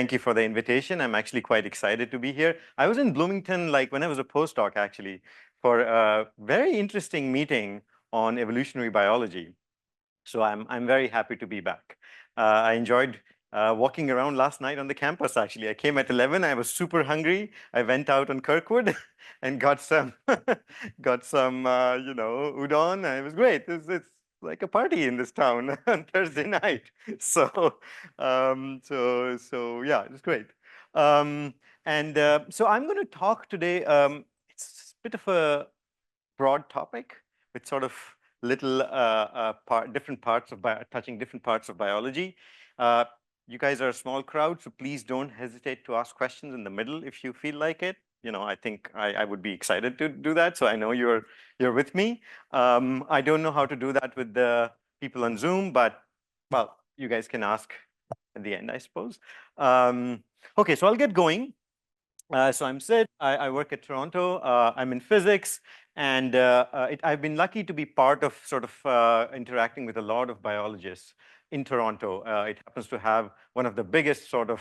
Thank you for the invitation. I'm actually quite excited to be here. I was in Bloomington, like when I was a postdoc, actually, for a very interesting meeting on evolutionary biology. So I'm very happy to be back. I enjoyed walking around last night on the campus, actually. I came at 11. I was super hungry. I went out on Kirkwood and got some, udon. And it was great. It's like a party in this town on Thursday night. So, yeah, it was great. So I'm going to talk today. It's a bit of a broad topic with sort of little different parts of touching different parts of biology. You guys are a small crowd, so please don't hesitate to ask questions in the middle if you feel like it. I think I would be excited to do that. So I know you're with me. I don't know how to do that with the people on Zoom, but well, you guys can ask at the end, I suppose. Okay, so I'll get going. So I'm Sid. I work at Toronto. I'm in physics, and I've been lucky to be part of sort of interacting with a lot of biologists in Toronto. It happens to have one of the biggest sort of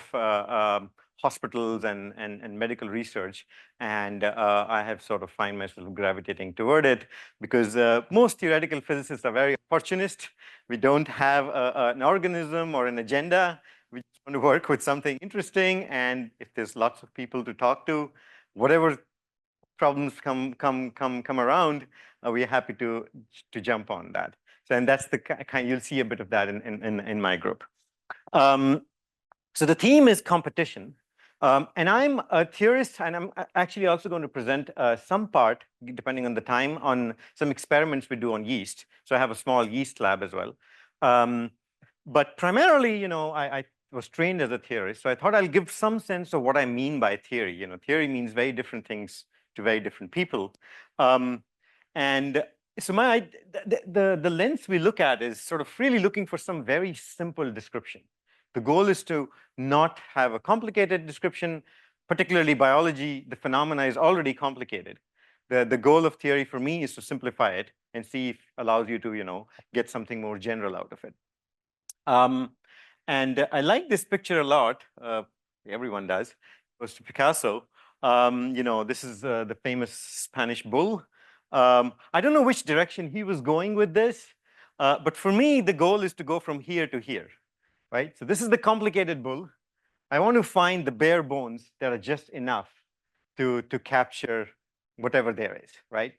hospitals and medical research, and I have sort of find myself gravitating toward it because most theoretical physicists are very opportunist. We don't have an organism or an agenda. We just want to work with something interesting, and if there's lots of people to talk to, whatever problems come around, we're happy to jump on that. So, and that's the kind you'll see a bit of that in my group. So the theme is competition, and I'm a theorist, and I'm actually also going to present some part, depending on the time, on some experiments we do on yeast. So I have a small yeast lab as well. But primarily, I was trained as a theorist, so I thought I'll give some sense of what I mean by theory. Theory means very different things to very different people. And so the lens we look at is sort of really looking for some very simple description. The goal is to not have a complicated description, particularly biology. The phenomena is already complicated. The goal of theory for me is to simplify it and see if it allows you to, get something more general out of it. And I like this picture a lot. Everyone does. It goes to Picasso. This is the famous Spanish bull. I don't know which direction he was going with this, but for me, the goal is to go from here to here, right? So this is the complicated bull. I want to find the bare bones that are just enough to capture whatever there is, right?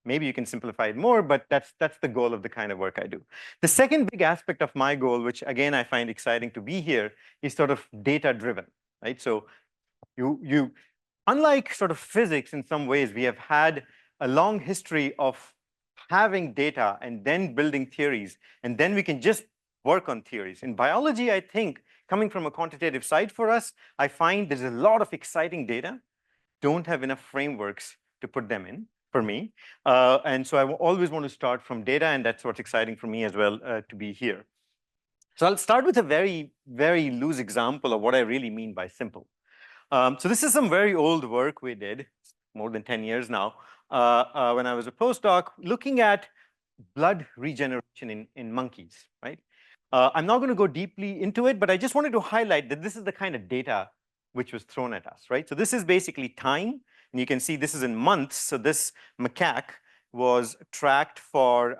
Maybe you can simplify it more, but that's the goal of the kind of work I do. The second big aspect of my goal, which again I find exciting to be here, is sort of data-driven, right? So unlike sort of physics in some ways, we have had a long history of having data and then building theories, and then we can just work on theories. In biology, I think, coming from a quantitative side for us, I find there's a lot of exciting data, don't have enough frameworks to put them in for me. And so I always want to start from data, and that's what's exciting for me as well to be here. So I'll start with a very, very loose example of what I really mean by simple. So this is some very old work we did, more than 10 years now, when I was a postdoc, looking at blood regeneration in monkeys, right? I'm not going to go deeply into it, but I just wanted to highlight that this is the kind of data which was thrown at us, right? So this is basically time. And you can see this is in months. So this macaque was tracked for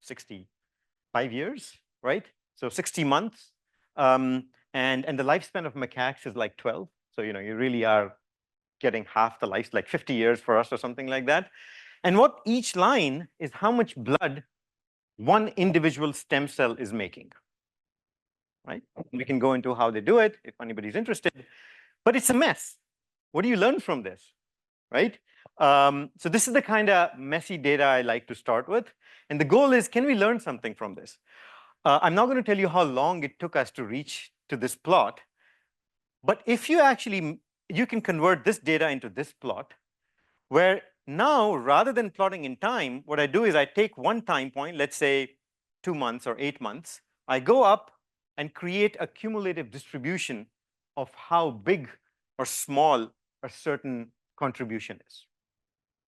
65 years, right? So 60 months. And the lifespan of macaques is like 12. So, you really are getting half the life, like 50 years for us or something like that. And what each line is how much blood one individual stem cell is making, right? We can go into how they do it if anybody's interested, but it's a mess. What do you learn from this, right? So this is the kind of messy data I like to start with. And the goal is, can we learn something from this? I'm not going to tell you how long it took us to reach to this plot, but if you can convert this data into this plot, where now, rather than plotting in time, what I do is I take one time point, let's say 2 months or 8 months, I go up and create a cumulative distribution of how big or small a certain contribution is,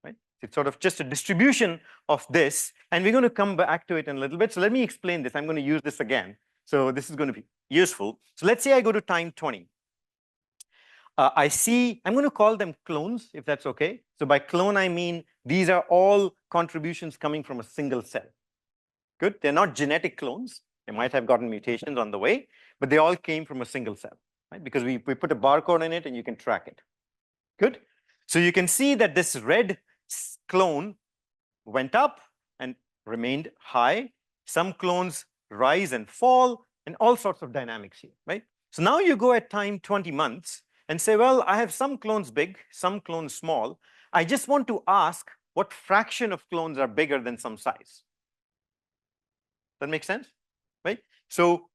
right? It's sort of just a distribution of this, and we're going to come back to it in a little bit. So let me explain this. I'm going to use this again So this is going to be useful. So let's say I go to time 20. I see, I'm going to call them clones, if that's okay. So by clone, I mean these are all contributions coming from a single cell. Good. They're not genetic clones. They might have gotten mutations on the way, but they all came from a single cell, right? Because we put a barcode in it and you can track it. Good. So you can see that this red clone went up and remained high. Some clones rise and fall, and all sorts of dynamics here, right? So now you go at time 20 months and say, well, I have some clones big, some clones small. I just want to ask what fraction of clones are bigger than some size. That makes sense, right? So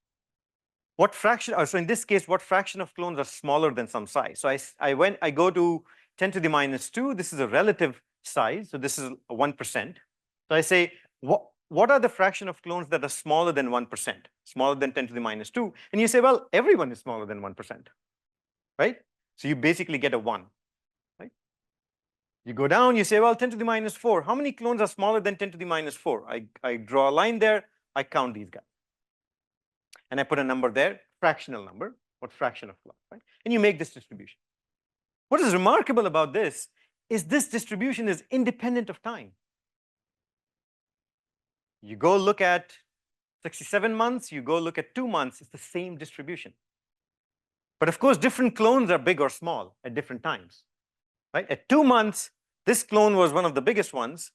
what fraction, or so in this case, what fraction of clones are smaller than some size? So I go to 10 to the minus 2. This is a relative size. So this is 1%. So I say, what are the fraction of clones that are smaller than 1%, smaller than 10 to the minus 2? And you say, well, everyone is smaller than 1%, right? So you basically get a 1, right? You go down, you say, well, 10 to the minus 4. How many clones are smaller than 10 to the minus 4? I draw a line there. I count these guys. And I put a number there, fractional number, what fraction of clones, right? And you make this distribution. What is remarkable about this is this distribution is independent of time. You go look at 67 months, you go look at 2 months, it's the same distribution. But of course, different clones are big or small at different times, right? At 2 months, this clone was one of the biggest ones.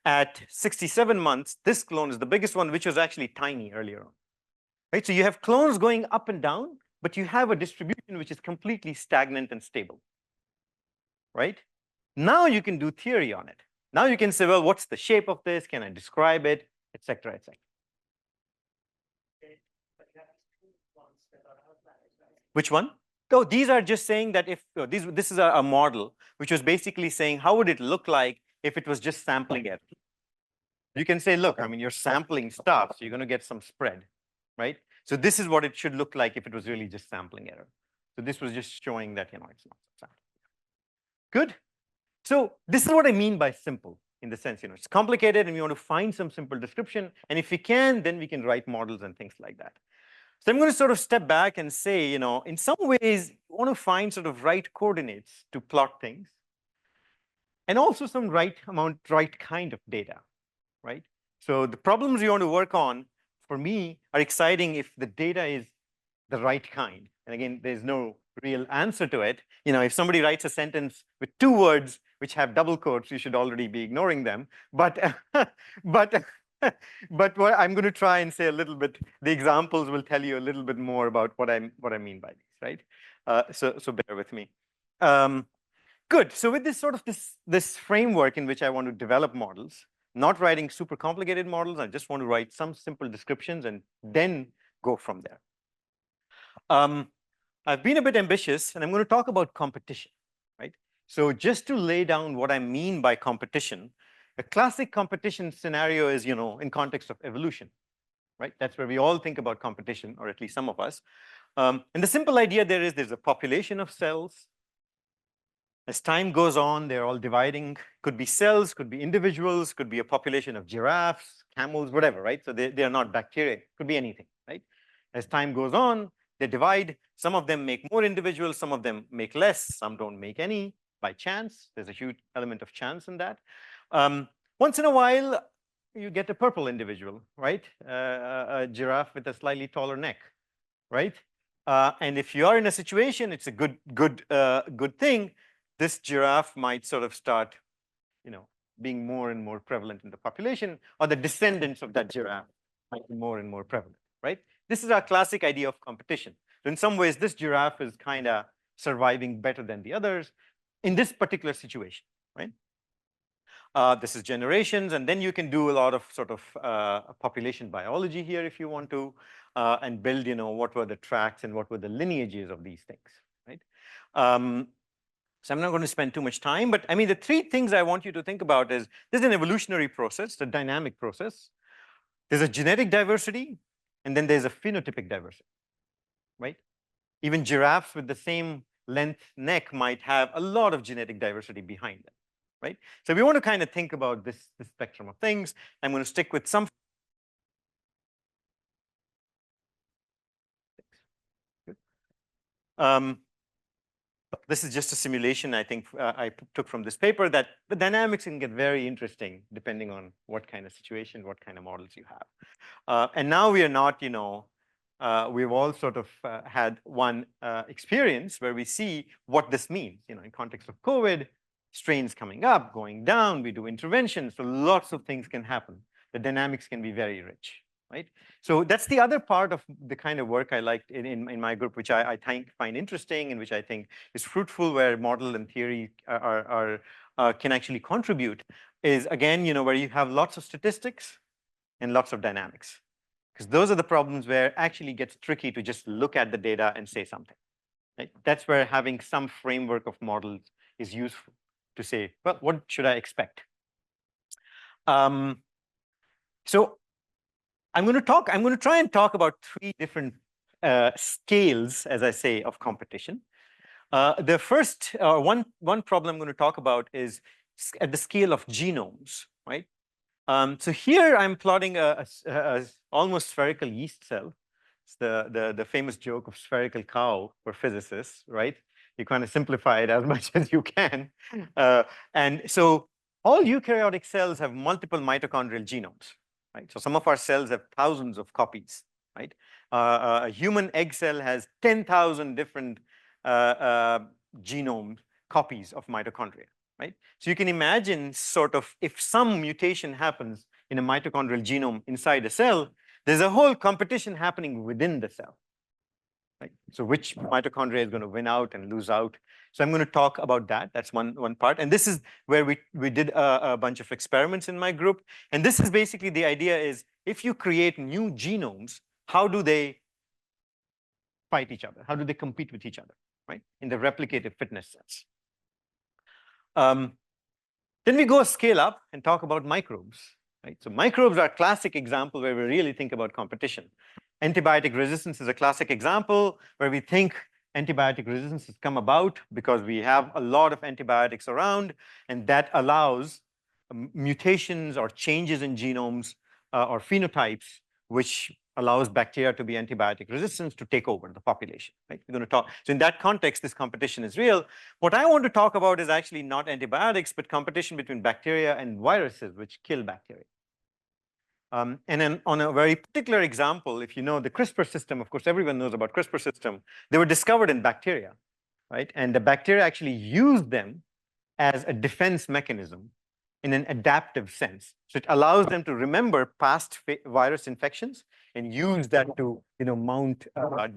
At 67 months, this clone is the biggest one, which was actually tiny earlier on, right? So you have clones going up and down, but you have a distribution which is completely stagnant and stable, right? Now you can do theory on it. Now you can say, well, what's the shape of this? Can I describe it, et cetera, et cetera. Which one? Oh, these are just saying that if this is a model which was basically saying how would it look like if it was just sampling error. You can say, look, I mean, you're sampling stuff, so you're going to get some spread, right? So this is what it should look like if it was really just sampling error. So this was just showing that, it's not sampling. Good. So this is what I mean by simple, in the sense, it's complicated and we want to find some simple description. And if we can, then we can write models and things like that. So I'm going to sort of step back and say, in some ways, you want to find sort of right coordinates to plot things, and also some right kind of data, right? So the problems you want to work on, for me, are exciting if the data is the right kind. And again, there's no real answer to it. If somebody writes a sentence with 2 words which have double quotes, you should already be ignoring them. But but what I'm going to try and say a little bit, the examples will tell you a little bit more about what I mean by these, right? So bear with me. Good. So with this sort of this framework in which I want to develop models, not writing super complicated models, I just want to write some simple descriptions and then go from there. I've been a bit ambitious, and I'm going to talk about competition, right? So just to lay down what I mean by competition, a classic competition scenario is, in context of evolution, right? That's where we all think about competition, or at least some of us. And the simple idea there's a population of cells. As time goes on, they're all dividing. Could be cells, could be individuals, could be a population of giraffes, camels, whatever, right? So they are not bacteria, could be anything, right? As time goes on, they divide. Some of them make more individuals, some of them make less, some don't make any by chance. There's a huge element of chance in that. Once in a while, you get a purple individual, right? A giraffe with a slightly taller neck, right? And if you are in a situation, it's a good thing. This giraffe might sort of start, being more and more prevalent in the population, or the descendants of that giraffe might be more and more prevalent, right? This is our classic idea of competition. So in some ways, this giraffe is kind of surviving better than the others in this particular situation, right? This is generations, and then you can do a lot of sort of population biology here if you want to, and build, what were the tracks and what were the lineages of these things, right? So I'm not going to spend too much time, but I mean, the 3 things I want you to think about is there's an evolutionary process, a dynamic process. There's a genetic diversity, and then there's a phenotypic diversity, right? Even giraffes with the same length neck might have a lot of genetic diversity behind them, right? So we want to kind of think about this spectrum of things. I'm going to stick with some This is just a simulation, I think, I took from this paper, that the dynamics can get very interesting depending on what kind of situation, what kind of models you have. And now we are not, we've all sort of had one experience where we see what this means, in context of COVID, strains coming up, going down, we do interventions, so lots of things can happen. The dynamics can be very rich, right? So that's the other part of the kind of work I liked in my group, which I find interesting and which I think is fruitful, where model and theory can actually contribute, is again, where you have lots of statistics and lots of dynamics. Because those are the problems where actually gets tricky to just look at the data and say something. Right? That's where having some framework of models is useful to say, well, what should I expect? So I'm going to try and talk about 3 different scales, as I say, of competition. The first one problem I'm going to talk about is at the scale of genomes, right? So here I'm plotting a almost spherical yeast cell. It's the famous joke of spherical cow for physicists, right? You kind of simplify it as much as you can. And so all eukaryotic cells have multiple mitochondrial genomes, right? So some of our cells have thousands of copies, right? A human egg cell has 10,000 different genome copies of mitochondria. Right? So you can imagine sort of if some mutation happens in a mitochondrial genome inside a cell, there's a whole competition happening within the cell. Right? So which mitochondria is going to win out and lose out? So I'm going to talk about that. That's one part. And this is where we did a bunch of experiments in my group. And this is basically the idea is, if you create new genomes, how do they fight each other? How do they compete with each other, right? In the replicative fitness sense. Then we go scale up and talk about microbes, right? So microbes are a classic example where we really think about competition. Antibiotic resistance is a classic example where we think antibiotic resistance has come about because we have a lot of antibiotics around, and that allows mutations or changes in genomes or phenotypes, which allows bacteria to be antibiotic resistant to take over the population, right? We're going to talk. So in that context, this competition is real. What I want to talk about is actually not antibiotics, but competition between bacteria and viruses, which kill bacteria. And then on a very particular example, if you know the CRISPR system, of course, everyone knows about CRISPR system. They were discovered in bacteria, right? And the bacteria actually used them as a defense mechanism in an adaptive sense. So it allows them to remember past virus infections and use that to mount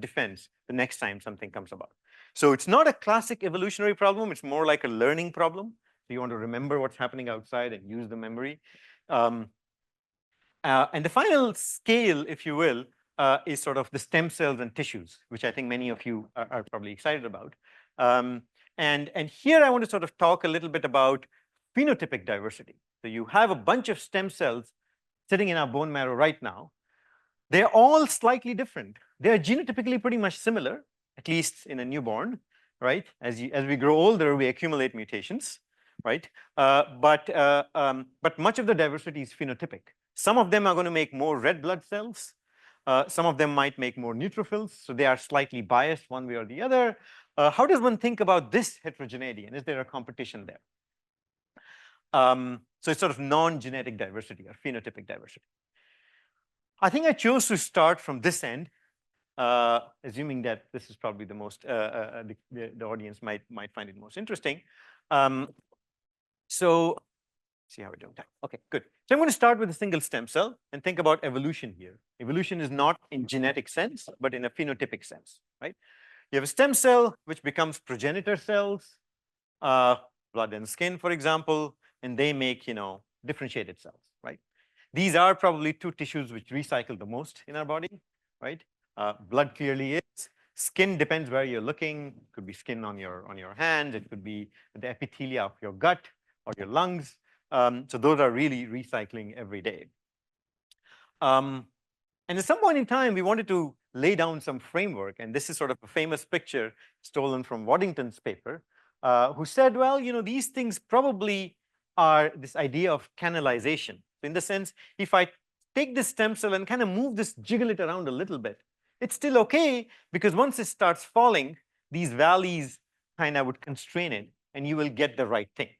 defense the next time something comes about. So it's not a classic evolutionary problem. It's more like a learning problem. So you want to remember what's happening outside and use the memory. And the final scale, if you will, is sort of the stem cells and tissues, which I think many of you are probably excited about. And here I want to sort of talk a little bit about phenotypic diversity. So you have a bunch of stem cells sitting in our bone marrow right now. They're all slightly different. They're genotypically pretty much similar, at least in a newborn, right? As we grow older, we accumulate mutations, right? But much of the diversity is phenotypic. Some of them are going to make more red blood cells. Some of them might make more neutrophils, so they are slightly biased one way or the other. How does one think about this heterogeneity, and is there a competition there? So it's sort of non-genetic diversity or phenotypic diversity. I think I chose to start from this end, assuming that this is probably the most the audience might find it most interesting. So see how we're doing that. Okay, good. So I'm going to start with a single stem cell and think about evolution here. Evolution is not in genetic sense, but in a phenotypic sense, right? You have a stem cell which becomes progenitor cells, blood and skin, for example, and they make differentiated cells, right? These are probably 2 tissues which recycle the most in our body, right? Blood clearly is. Skin depends where you're looking. It could be skin on your hand. It could be the epithelia of your gut or your lungs. So those are really recycling every day. And at some point in time, we wanted to lay down some framework. And this is sort of a famous picture stolen from Waddington's paper, who said, well, these things probably are this idea of canalization. In the sense, if I take this stem cell and kind of move this, jiggle it around a little bit, it's still okay, because once it starts falling, these valleys kind of would constrain it, and you will get the right thing,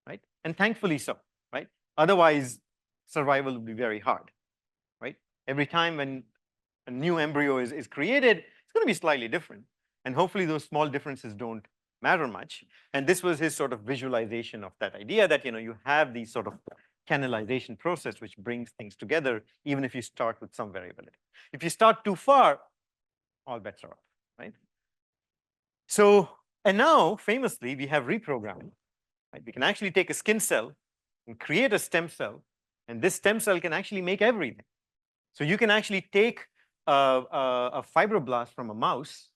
right? And thankfully so, right? Otherwise, survival would be very hard, right? Every time when a new embryo is created, it's going to be slightly different. And hopefully those small differences don't matter much. And this was his sort of visualization of that idea that, you have these sort of canalization process which brings things together, even if you start with some variability. If you start too far, all bets are off, right? So, and now famously, we have reprogramming, right? We can actually take a skin cell and create a stem cell, and this stem cell can actually make everything. So you can actually take a fibroblast from a mouse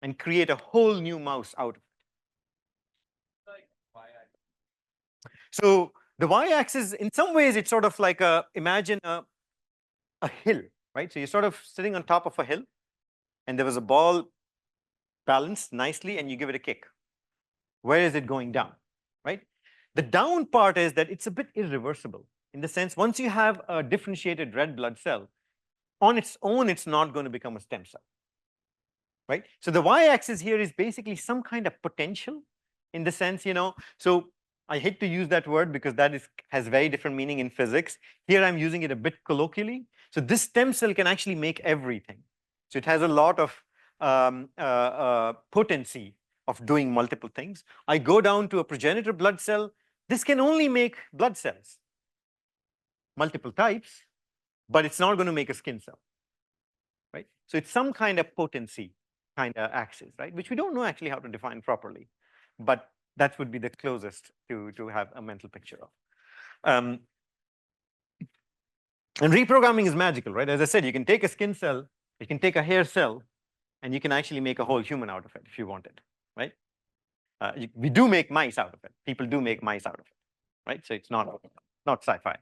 and create a whole new mouse out of it. So the y-axis, in some ways, it's sort of like imagine a hill, right? So you're sort of sitting on top of a hill, and there was a ball balanced nicely, and you give it a kick. Where is it going down, right? The down part is that it's a bit irreversible, in the sense, once you have a differentiated red blood cell, on its own, it's not going to become a stem cell, right? So the y-axis here is basically some kind of potential, in the sense, so I hate to use that word because that has very different meaning in physics. Here I'm using it a bit colloquially. So this stem cell can actually make everything. So it has a lot of potency of doing multiple things. I go down to a progenitor blood cell. This can only make blood cells, multiple types, but it's not going to make a skin cell, right? So it's some kind of potency kind of axis, right? Which we don't know actually how to define properly, but that would be the closest to have a mental picture of. And reprogramming is magical, right? As I said, you can take a skin cell, you can take a hair cell, and you can actually make a whole human out of it if you wanted, right? We do make mice out of it. People do make mice out of it, right? So it's not sci-fi.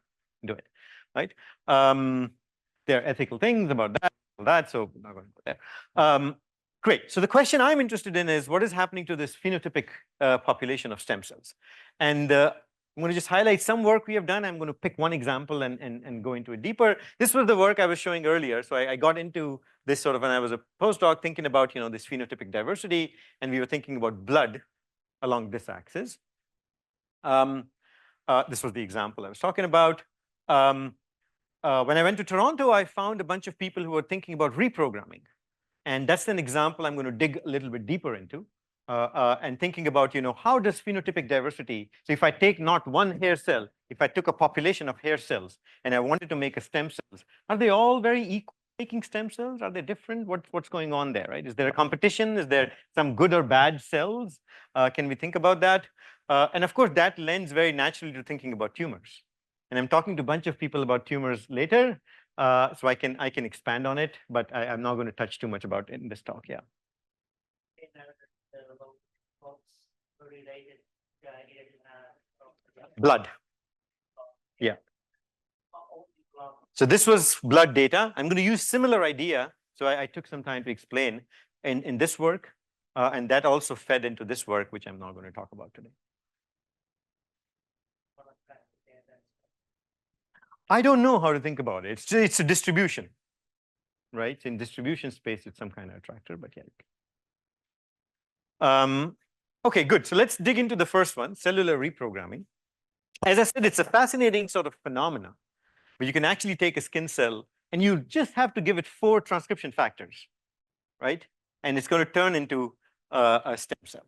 Do it, right? There are ethical things about that, so I'm not going to go there. Great. So the question I'm interested in is what is happening to this phenotypic population of stem cells? And I'm going to just highlight some work we have done. I'm going to pick one example and go into it deeper. This was the work I was showing earlier. So I got into this sort of when I was a postdoc, thinking about this phenotypic diversity, and we were thinking about blood along this axis. This was the example I was talking about. When I went to Toronto, I found a bunch of people who were thinking about reprogramming. And that's an example I'm going to dig a little bit deeper into, and thinking about, how does phenotypic diversity, so if I take not one hair cell, if I took a population of hair cells and I wanted to make a stem cells, are they all very equal making stem cells? Are they different? What's going on there, right? Is there a competition? Is there some good or bad cells? Can we think about that? And of course, that lends very naturally to thinking about tumors. And I'm talking to a bunch of people about tumors later. So I can expand on it, but I'm not going to touch too much about it in this talk. Yeah. Blood. Yeah. So this was blood data. I'm going to use similar idea. So I took some time to explain in this work, and that also fed into this work, which I'm not going to talk about today. I don't know how to think about it. It's a distribution, right? In distribution space, it's some kind of attractor, but yeah. Okay, good. So let's dig into the first one, cellular reprogramming. As I said, it's a fascinating sort of phenomena where you can actually take a skin cell and you just have to give it 4 transcription factors, right? And it's going to turn into a stem cell.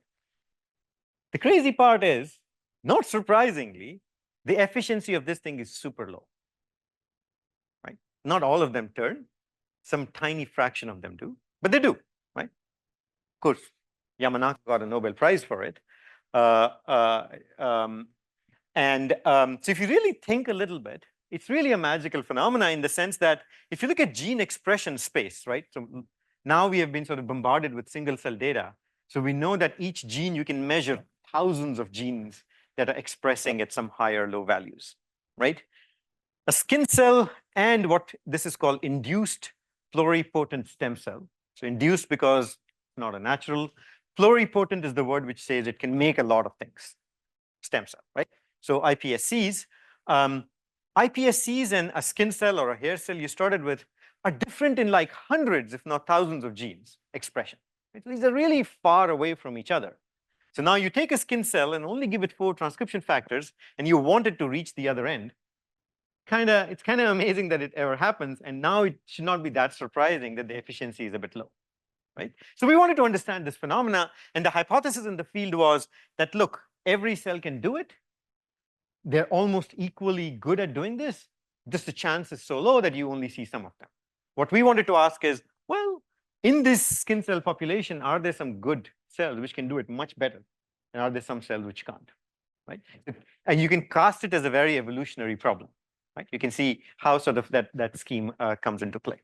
The crazy part is, not surprisingly, the efficiency of this thing is super low, right? Not all of them turn. Some tiny fraction of them do, but they do, right? Of course, Yamanaka got a Nobel Prize for it. So if you really think a little bit, it's really a magical phenomena in the sense that if you look at gene expression space, right? So now we have been sort of bombarded with single cell data. So we know that each gene, you can measure thousands of genes that are expressing at some high or low values, right? A skin cell and what this is called induced pluripotent stem cell. So induced because it's not a natural. Pluripotent is the word which says it can make a lot of things. Stem cell, right? So iPSCs. iPSCs and a skin cell or a hair cell you started with are different in like hundreds, if not thousands of genes expression, Right? So these are really far away from each other. So now you take a skin cell and only give it 4 transcription factors, and you want it to reach the other end. It's kind of amazing that it ever happens, and now it should not be that surprising that the efficiency is a bit low, right? So we wanted to understand this phenomena, and the hypothesis in the field was that, look, every cell can do it. They're almost equally good at doing this. Just the chance is so low that you only see some of them. What we wanted to ask is, well, in this skin cell population, are there some good cells which can do it much better? And are there some cells which can't, right? And you can cast it as a very evolutionary problem, right? You can see how sort of that scheme comes into play.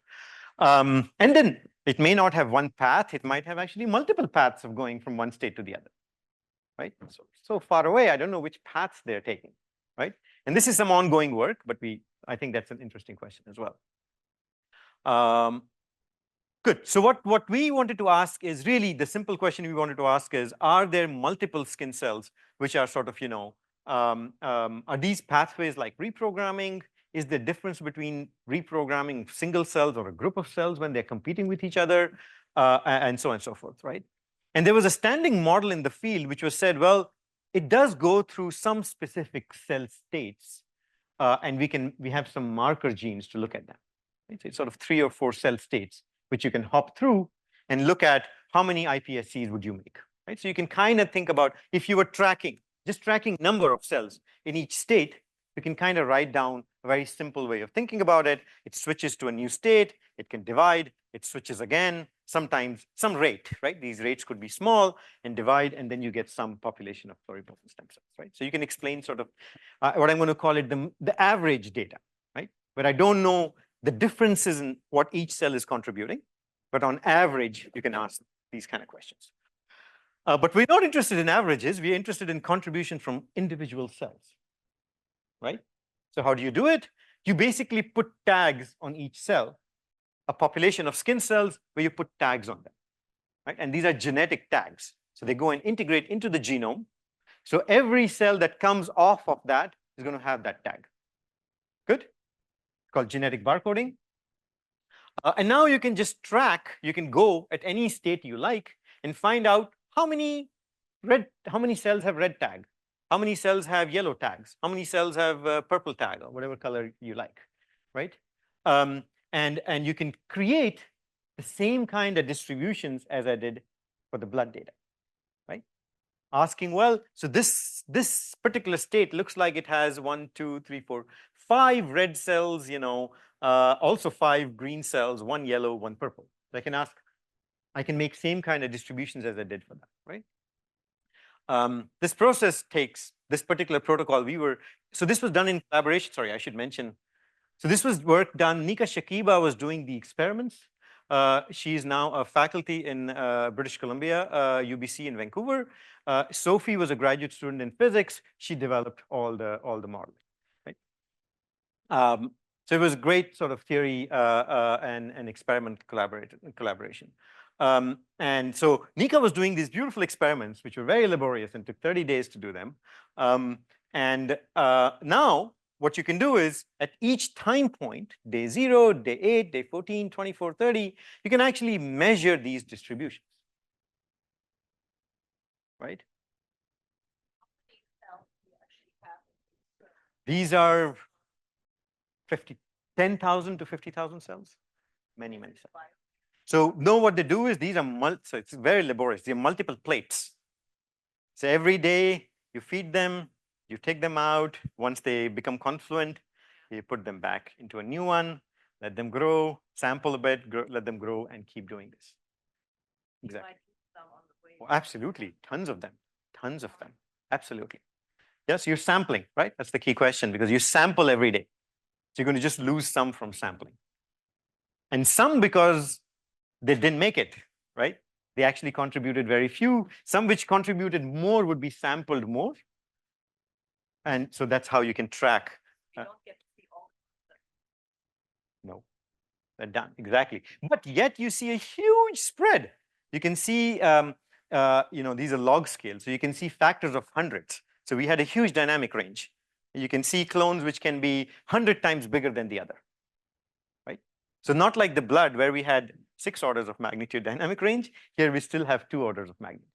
And then it may not have one path. It might have actually multiple paths of going from one state to the other, right? So far away, I don't know which paths they're taking, right? And this is some ongoing work, but I think that's an interesting question as well. Good. So what we wanted to ask is really the simple question we wanted to ask is, are there multiple skin cells which are sort of, are these pathways like reprogramming? Is the difference between reprogramming single cells or a group of cells when they're competing with each other, and so on and so forth, right? And there was a standing model in the field which was said, well, it does go through some specific cell states, and we have some marker genes to look at that. Right? So it's sort of 3 or 4 cell states which you can hop through and look at how many iPSCs would you make, right? So you can kind of think about if you were just tracking number of cells in each state, you can kind of write down a very simple way of thinking about it. It switches to a new state, it can divide, it switches again, sometimes some rate, right? These rates could be small and divide, and then you get some population of pluripotent stem cells, right? So you can explain sort of what I'm going to call it the average data, right? But I don't know the differences in what each cell is contributing, but on average, you can ask these kind of questions. But we're not interested in averages. We're interested in contribution from individual cells, right? So how do you do it? You basically put tags on each cell, a population of skin cells where you put tags on them, right? And these are genetic tags. So they go and integrate into the genome. So every cell that comes off of that is going to have that tag. Good? Called genetic barcoding. And now you can just track, you can go at any state you like and find out how many cells have red tag, how many cells have yellow tags, how many cells have purple tag, or whatever color you like, right? And you can create the same kind of distributions as I did for the blood data, right? Asking, well, so this particular state looks like it has 1, 2, 3, 4, 5 red cells, also 5 green cells, 1 yellow, 1 purple. So I can make same kind of distributions as I did for that, right? This process takes this particular protocol. So this was done in collaboration. Sorry, I should mention. So this was work done. Nika Shakiba was doing the experiments. She is now a faculty in British Columbia, UBC in Vancouver. Sophie was a graduate student in physics. She developed all the modeling, right? So it was great sort of theory and experiment collaboration. And so Nika was doing these beautiful experiments, which were very laborious and took 30 days to do them. Now what you can do is at each time point, day 0, day 8, day 14, 24, 30, you can actually measure these distributions, right? These are 10,000 to 50,000 cells, many cells. So know what they do is these are so it's very laborious. They're multiple plates. So every day you feed them, you take them out. Once they become confluent, you put them back into a new one, let them grow, sample a bit, let them grow, and keep doing this. Exactly. Oh, absolutely, tons of them, absolutely. Yes, you're sampling, right? That's the key question, because you sample every day. So you're going to just lose some from sampling. And some because they didn't make it, right? They actually contributed very few. Some which contributed more would be sampled more. And so that's how you can track. You don't get to see all of them. No, they're done, exactly. But yet you see a huge spread. You can see, these are log scales. So you can see factors of hundreds. So we had a huge dynamic range. You can see clones which can be 100 times bigger than the other, right? So not like the blood where we had 6 orders of magnitude dynamic range. Here we still have 2 orders of magnitude,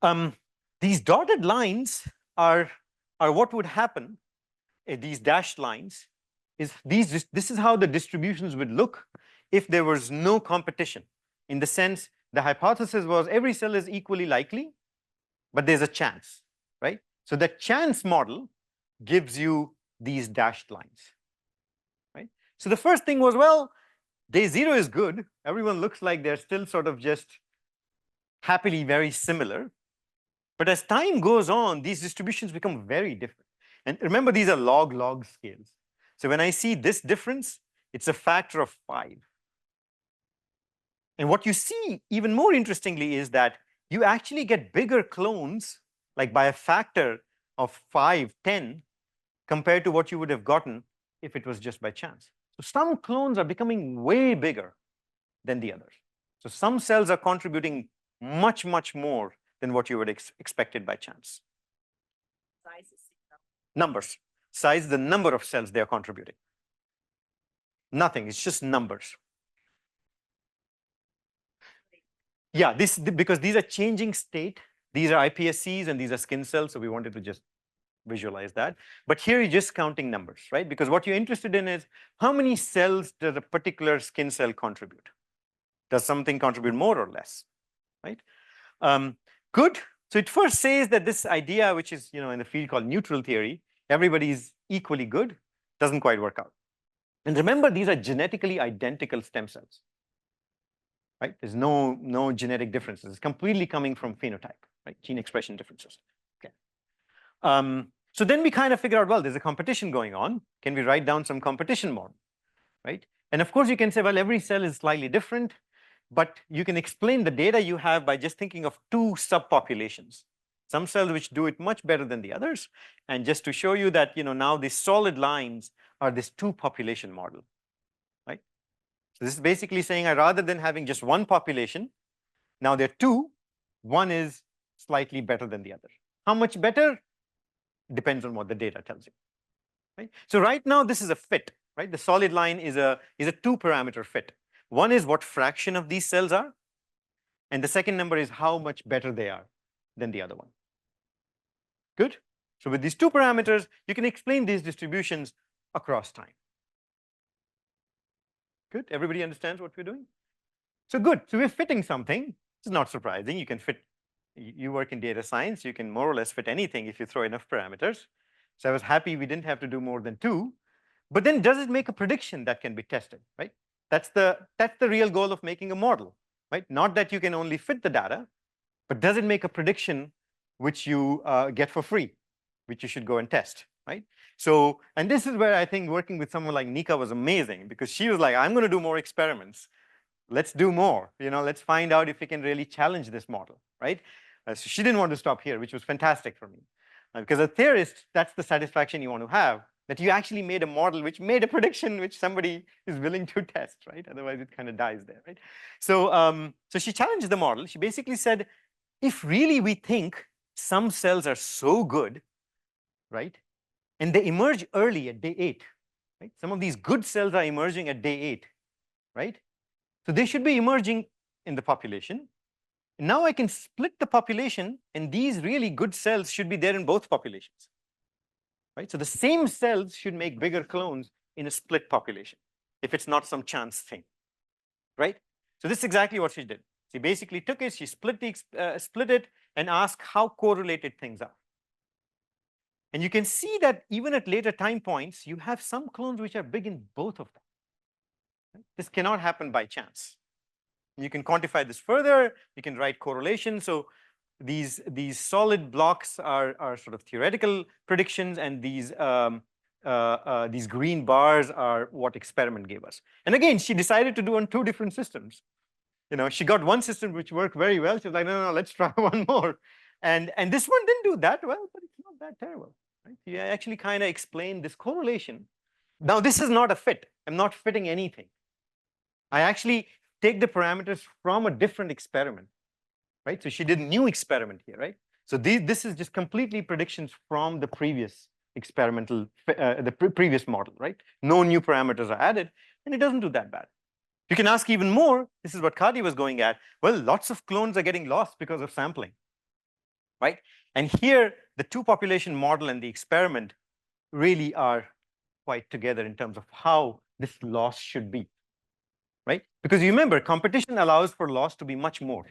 right? These dotted lines are what would happen. These dashed lines is this is how the distributions would look if there was no competition. In the sense, the hypothesis was every cell is equally likely, but there's a chance, right? So the chance model gives you these dashed lines, right? So the first thing was, well, day 0 is good. Everyone looks like they're still sort of just happily very similar. But as time goes on, these distributions become very different. And remember, these are log scales. So when I see this difference, it's a factor of 5. And what you see even more interestingly is that you actually get bigger clones, like by a factor of 5, 10, compared to what you would have gotten if it was just by chance. So some clones are becoming way bigger than the others. So some cells are contributing much, much more than what you would expected by chance. Size is numbers. Size, the number of cells they are contributing. Nothing, it's just numbers. Yeah, because these are changing state. These are iPSCs and these are skin cells, so we wanted to just visualize that. But here you're just counting numbers, right? Because what you're interested in is how many cells does a particular skin cell contribute? Does something contribute more or less, right? Good. So it first says that this idea, which is in the field called neutral theory, everybody is equally good, doesn't quite work out. And remember, these are genetically identical stem cells, right? There's no genetic differences. It's completely coming from phenotype, right? Gene expression differences. Okay. So then we kind of figure out, well, there's a competition going on. Can we write down some competition model, right? And of course, you can say, well, every cell is slightly different, but you can explain the data you have by just thinking of 2 subpopulations. Some cells which do it much better than the others. And just to show you that, now these solid lines are this 2 population model, right? So this is basically saying rather than having just 1 population, now there are 2, one is slightly better than the other. How much better? Depends on what the data tells you, right? So right now this is a fit, right? The solid line is a 2-parameter fit. One is what fraction of these cells are, and the second number is how much better they are than the other one. Good? So with these 2 parameters, you can explain these distributions across time. Good? Everybody understands what we're doing? So good. So we're fitting something. It's not surprising. You can fit, you work in data science, you can more or less fit anything if you throw enough parameters. So I was happy we didn't have to do more than 2. But then does it make a prediction that can be tested, right? That's the real goal of making a model, right? Not that you can only fit the data, but does it make a prediction which you get for free, which you should go and test, right? So, and this is where I think working with someone like Nika was amazing, because she was like, I'm going to do more experiments. Let's do more. Let's find out if we can really challenge this model, right? So she didn't want to stop here, which was fantastic for me. Because as a theorist, that's the satisfaction you want to have, that you actually made a model which made a prediction which somebody is willing to test, right? Otherwise, it kind of dies there, right? So, so she challenged the model. She basically said, if really we think some cells are so good, right, and they emerge early at day 8, right? Some of these good cells are emerging at day 8, right? So they should be emerging in the population. And now I can split the population, and these really good cells should be there in both populations, right? So the same cells should make bigger clones in a split population, if it's not some chance thing, right? So this is exactly what she did. She basically took it, she split it, and asked how correlated things are. And you can see that even at later time points, you have some clones which are big in both of them. Right? This cannot happen by chance. You can quantify this further. You can write correlation. So these solid blocks are sort of theoretical predictions, and these green bars are what experiment gave us. And again, she decided to do on 2 different systems. She got one system which worked very well. She was like, no, let's try one more. And this one didn't do that well, but it's not that terrible. Right? You actually kind of explained this correlation. Now, this is not a fit. I'm not fitting anything. I actually take the parameters from a different experiment, right? So she did a new experiment here, right? So this is just completely predictions from the previous experimental, previous model, right? No new parameters are added, and it doesn't do that bad. You can ask even more. This is what Khadi was going at. Well, lots of clones are getting lost because of sampling, right? And here, the two population model and the experiment really are quite together in terms of how this loss should be, right? Because you remember, competition allows for loss to be much more,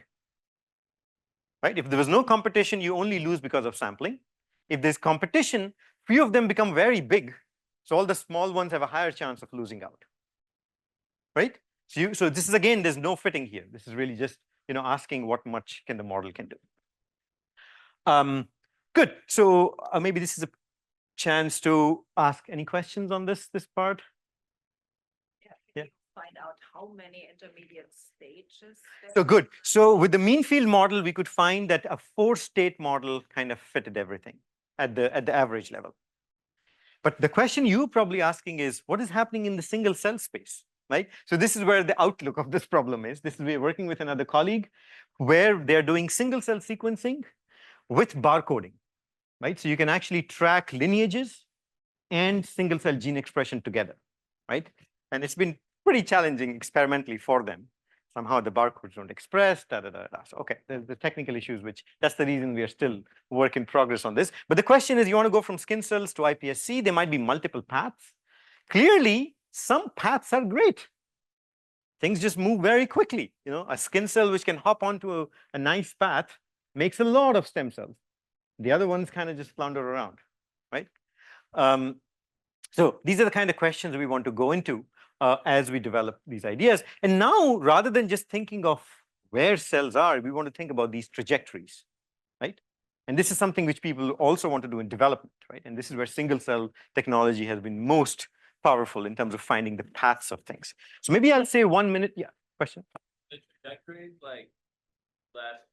right? If there was no competition, you only lose because of sampling. If there's competition, few of them become very big, so all the small ones have a higher chance of losing out, right? So this is, again, there's no fitting here. This is really just, asking what much can the model can do. Good. So maybe this is a chance to ask any questions on this part. Yeah. Find out how many intermediate stages. So good. So with the mean field model, we could find that a 4-state model kind of fitted everything at the average level. But the question you're probably asking is, what is happening in the single cell space, right? So this is where the outlook of this problem is. This is, we're working with another colleague where they're doing single cell sequencing with barcoding, right? So you can actually track lineages and single cell gene expression together, right? And it's been pretty challenging experimentally for them. Somehow the barcodes don't express, da, da, da, da. So, okay, there's the technical issues, which that's the reason we are still work in progress on this. But the question is, you want to go from skin cells to iPSC, there might be multiple paths. Clearly, some paths are great. Things just move very quickly. A skin cell which can hop onto a nice path makes a lot of stem cells. The other ones kind of just flounder around, right? So these are the kind of questions we want to go into as we develop these ideas. And now, rather than just thinking of where cells are, we want to think about these trajectories, right? And this is something which people also want to do in development, right? And this is where single cell technology has been most powerful in terms of finding the paths of things. So maybe I'll say 1 minute. Yeah, question? The trajectories, like last,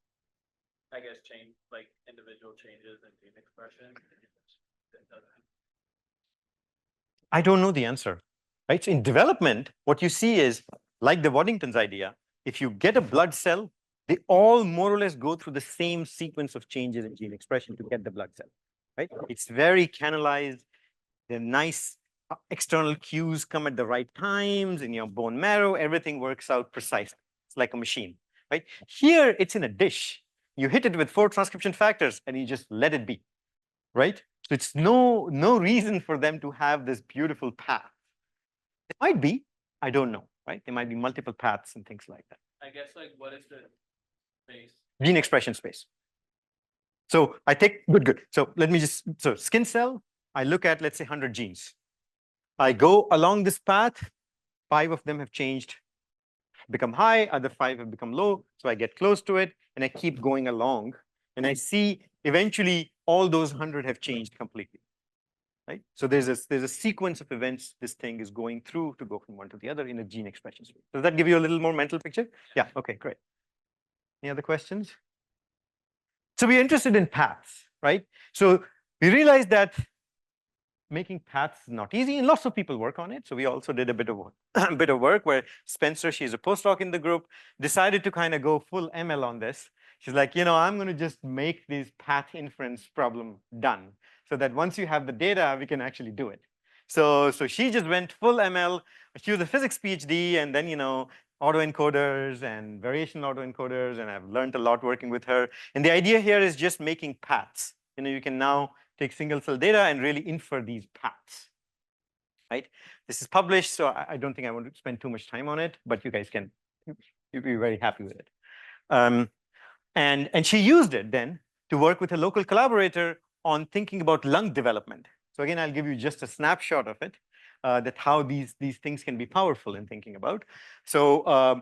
I guess, change, like individual changes in gene expression. I don't know the answer, right? So in development, what you see is, like the Waddington's idea, if you get a blood cell, they all more or less go through the same sequence of changes in gene expression to get the blood cell, right? It's very canalized. The nice external cues come at the right times in your bone marrow. Everything works out precisely. It's like a machine, right? Here, it's in a dish. You hit it with 4 transcription factors and you just let it be, right? So it's no reason for them to have this beautiful path. It might be, I don't know, right? There might be multiple paths and things like that. I guess, like, what is the space? Gene expression space. So I take, good. So let me just, so skin cell, I look at, let's say, 100 genes. I go along this path, 5 of them have changed, become high, other 5 have become low. So I get close to it and I keep going along and I see eventually all those 100 have changed completely, right? So there's a sequence of events this thing is going through to go from one to the other in a gene expression space. Does that give you a little more mental picture? Yeah, okay, great. Any other questions? So we're interested in paths, right? So we realized that making paths is not easy, and lots of people work on it. So we also did a bit of work where Spencer, she's a postdoc in the group, decided to kind of go full ML on this. She's like, I'm going to just make this path inference problem done so that once you have the data, we can actually do it. So she just went full ML. She was a physics PhD, and then, autoencoders and variational autoencoders, and I've learned a lot working with her. And the idea here is just making paths. You can now take single cell data and really infer these paths, right? This is published, so I don't think I want to spend too much time on it, but you guys can, you'll be very happy with it. And she used it then to work with a local collaborator on thinking about lung development. So again, I'll give you just a snapshot of it, that how these things can be powerful in thinking about. So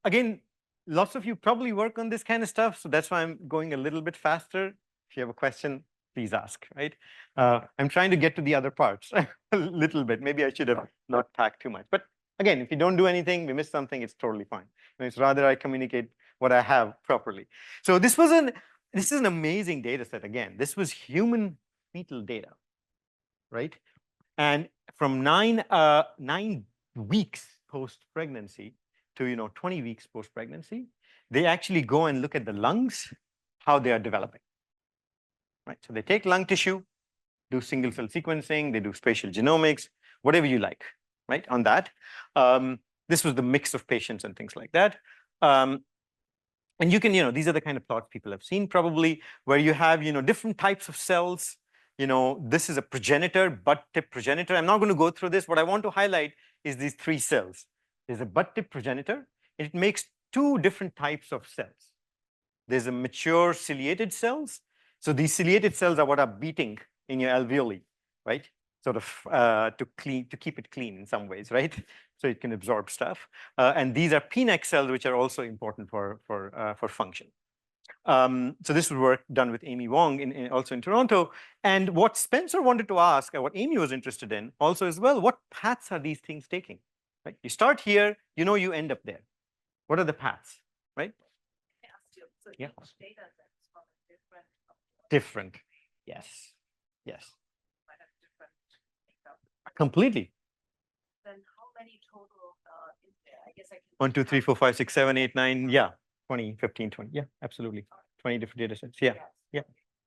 again, lots of you probably work on this kind of stuff, so that's why I'm going a little bit faster. If you have a question, please ask, right? I'm trying to get to the other parts a little bit. Maybe I should have not packed too much. But again, if you don't do anything, we miss something, it's totally fine. It's rather I communicate what I have properly. So this is an amazing data set again. This was human fetal data, right? And from 9 weeks post-pregnancy to 20 weeks post-pregnancy, they actually go and look at the lungs, how they are developing. Right? So they take lung tissue, do single cell sequencing, they do spatial genomics, whatever you like, right, on that. This was the mix of patients and things like that. And you can, these are the kind of plots people have seen probably, where you have, different types of cells. This is a progenitor, butt tip progenitor. I'm not going to go through this. What I want to highlight is these three cells. There's a butt tip progenitor. It makes two different types of cells. There's a mature ciliated cells. So these ciliated cells are what are beating in your alveoli, right? Sort of to keep it clean in some ways, right? So it can absorb stuff. And these are PNEC cells, which are also important for function. So this was work done with Amy Wong also in Toronto. And what Spencer wanted to ask, and what Amy was interested in also as well, what paths are these things taking? Right? You start here, you end up there. What are the paths, right? So Yeah. each data set is from a different. Different. Yes. Yes. Might have different makeup. Completely. Then how many total is there? I guess I can. 1, 2, 3, 4, 5, 6, 7, 8, 9. Yeah. 20, 15, 20. Yeah, absolutely. 20 different data sets. Yeah. Yeah.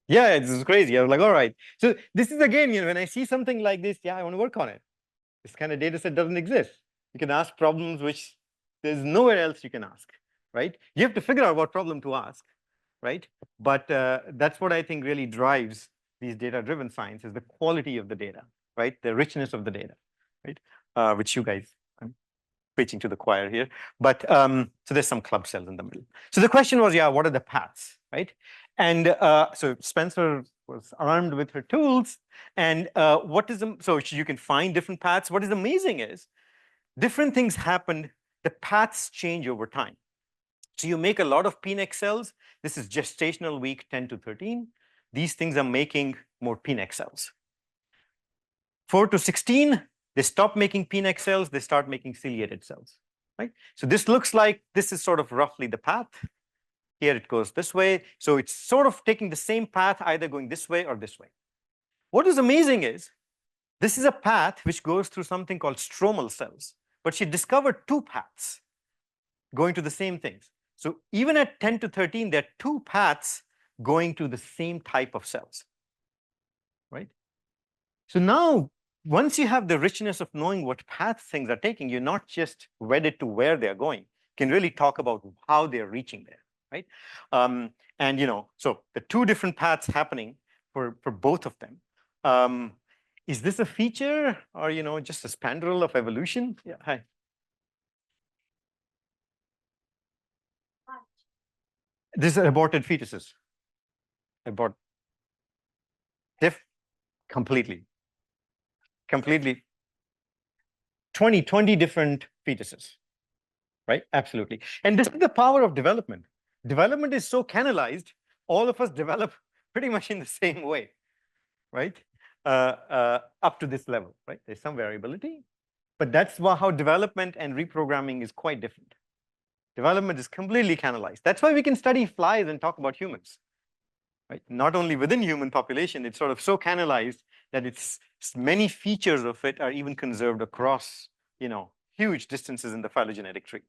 Yeah, this is crazy. I was like, all right. So this is again, when I see something like this, yeah, I want to work on it. This kind of data set doesn't exist. You can ask problems which there's nowhere else you can ask, right? You have to figure out what problem to ask, right? But that's what I think really drives these data-driven science is the quality of the data, right? The richness of the data, right? Which you guys, I'm preaching to the choir here. But so there's some club cells in the middle. So the question was, yeah, what are the paths, right? And so Spencer was armed with her tools. And so you can find different paths. What is amazing is different things happen. The paths change over time. So you make a lot of PNEC cells. This is gestational week 10 to 13. These things are making more PNEC cells. 4 to 16, they stop making PNEC cells. They start making ciliated cells, right? So this looks like this is sort of roughly the path. Here it goes this way. So it's sort of taking the same path, either going this way or this way. What is amazing is this is a path which goes through something called stromal cells. But she discovered two paths going to the same things. So even at 10 to 13, there are two paths going to the same type of cells, right? So now, once you have the richness of knowing what paths things are taking, you're not just wedded to where they're going. You can really talk about how they're reaching there, right? And so the two different paths happening for both of them. Is this a feature or just a spandrel of evolution? Yeah, hi. These are aborted fetuses. Completely. 20 different fetuses, right? Absolutely. And this is the power of development. Development is so canalized, all of us develop pretty much in the same way, right? Up to this level, right? There's some variability, but that's how development and reprogramming is quite different. Development is completely canalized. That's why we can study flies and talk about humans, right? Not only within human population, it's sort of so canalized that it's many features of it are even conserved across, huge distances in the phylogenetic tree,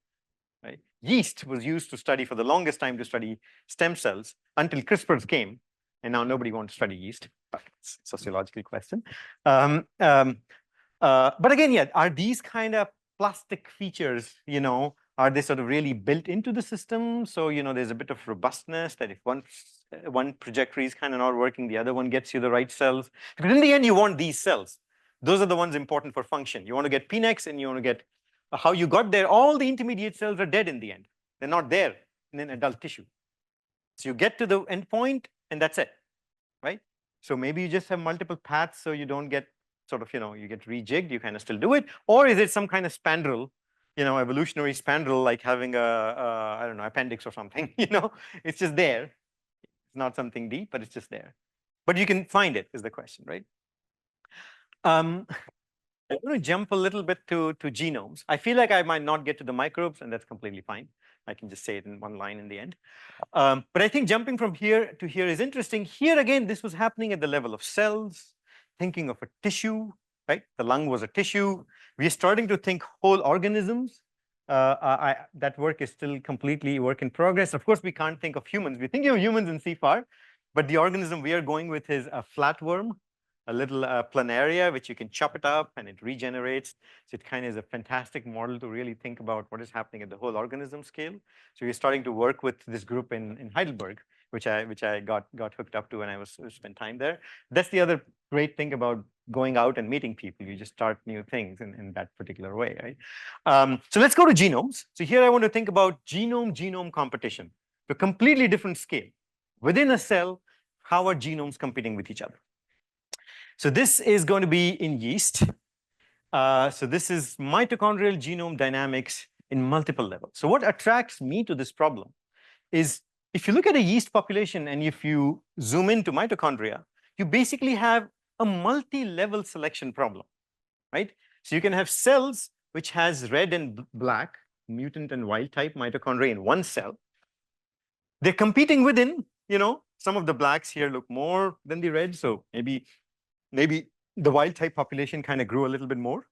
right? Yeast was used to study for the longest time to study stem cells until CRISPR's came, and now nobody wants to study yeast. It's a sociological question. But again, yeah, are these kind of plastic features, are they sort of really built into the system? So, there's a bit of robustness that if one trajectory is kind of not working, the other one gets you the right cells. Because in the end, you want these cells. Those are the ones important for function. You want to get PNECs and you want to get how you got there. All the intermediate cells are dead in the end. They're not there in adult tissue. So you get to the end point and that's it, right? So maybe you just have multiple paths so you don't get sort of, you get rejigged, you kind of still do it. Or is it some kind of spandrel, evolutionary spandrel, like having I don't know, appendix or something, it's just there. It's not something deep, but it's just there. But you can find it is the question, right? I'm going to jump a little bit to genomes. I feel like I might not get to the microbes, and that's completely fine. I can just say it in one line in the end. But I think jumping from here to here is interesting. Here again, this was happening at the level of cells, thinking of a tissue, right? The lung was a tissue. We're starting to think whole organisms. That work is still completely work in progress. Of course, we can't think of humans. We think of humans in CFAR, but the organism we are going with is a flatworm. a little planaria, which you can chop it up and it regenerates. So it kind of is a fantastic model to really think about what is happening at the whole organism scale. So we're starting to work with this group in Heidelberg, which I got hooked up to when I was spent time there. That's the other great thing about going out and meeting people. You just start new things in that particular way, right? So let's go to genomes. So here I want to think about genome-genome competition, a completely different scale. Within a cell, how are genomes competing with each other? So this is going to be in yeast. So this is mitochondrial genome dynamics in multiple levels. So what attracts me to this problem is if you look at a yeast population and if you zoom into mitochondria, you basically have a multi-level selection problem, right? So you can have cells which has red and black, mutant and wild type mitochondria in one cell. They're competing within, some of the blacks here look more than the red, so maybe the wild type population kind of grew a little bit more.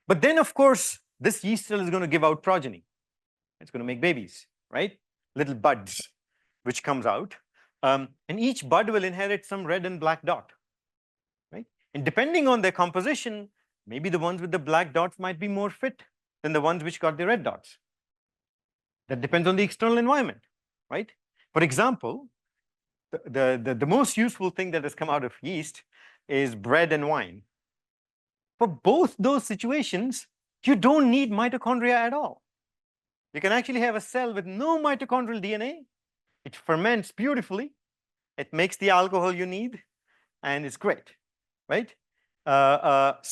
But then, of course, this yeast cell is going to give out progeny. It's going to make babies, right? Little buds, which comes out. And each bud will inherit some red and black dot, right? And depending on their composition, maybe the ones with the black dots might be more fit than the ones which got the red dots. That depends on the external environment, right? For example, the most useful thing that has come out of yeast is bread and wine. For both those situations, you don't need mitochondria at all. You can actually have a cell with no mitochondrial DNA. It ferments beautifully. It makes the alcohol you need, and it's great, right? But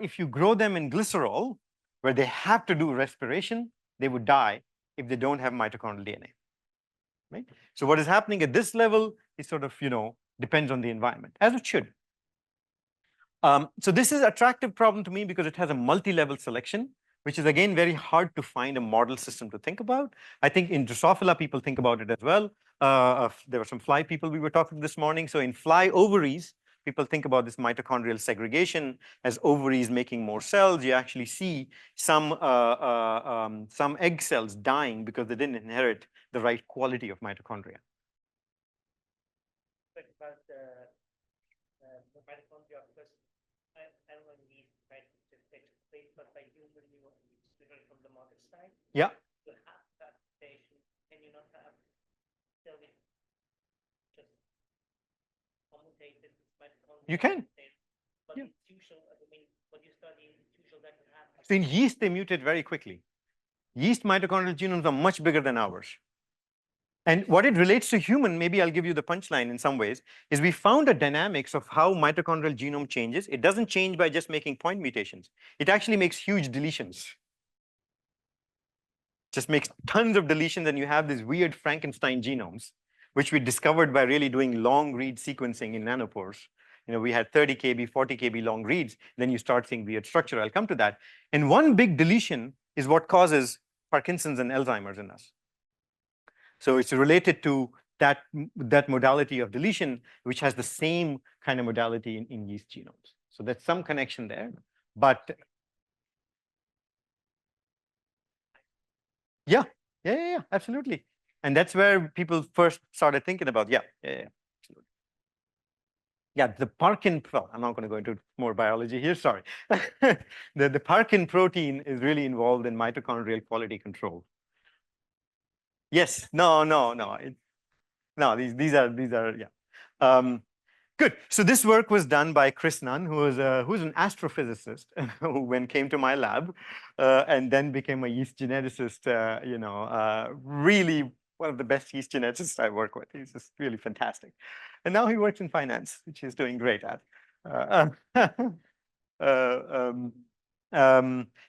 if you grow them in glycerol, where they have to do respiration, they would die if they don't have mitochondrial DNA, right? So what is happening at this level is sort of, depends on the environment, as it should. So this is an attractive problem to me because it has a multi-level selection, which is again very hard to find a model system to think about. I think in Drosophila people think about it as well. There were some fly people we were talking to this morning. So in fly ovaries, people think about this mitochondrial segregation as ovaries making more cells. You actually see some egg cells dying because they didn't inherit the right quality of mitochondria. But about the mitochondria, because I don't know these right to take place, but by human you want from the market side. Yeah. To have that patient, can you not have still just commutated mitochondria? You can. But Yeah. it's usual, I mean, what you study, it's usual that can happen. So in yeast, they mutate very quickly. Yeast mitochondrial genomes are much bigger than ours. And what it relates to human, maybe I'll give you the punchline in some ways, is we found a dynamics of how mitochondrial genome changes. It doesn't change by just making point mutations. It actually makes huge deletions. Just makes tons of deletions, and you have these weird Frankenstein genomes, which we discovered by really doing long read sequencing in nanopores. We had 30 kb, 40 kb long reads. Then you start seeing weird structure. I'll come to that. And one big deletion is what causes Parkinson's and Alzheimer's in us. So it's related to that modality of deletion, which has the same kind of modality in yeast genomes. So there's some connection there, but yeah, absolutely. And that's where people first started thinking about, absolutely. Yeah, the Parkin, well, I'm not going to go into more biology here, sorry. The Parkin protein is really involved in mitochondrial quality control. Yes, no. These are yeah. Good. So this work was done by Chris Nunn, who's an astrophysicist who came to my lab and then became a yeast geneticist. Really one of the best yeast geneticists I work with. He's just really fantastic. And now he works in finance, which he's doing great at.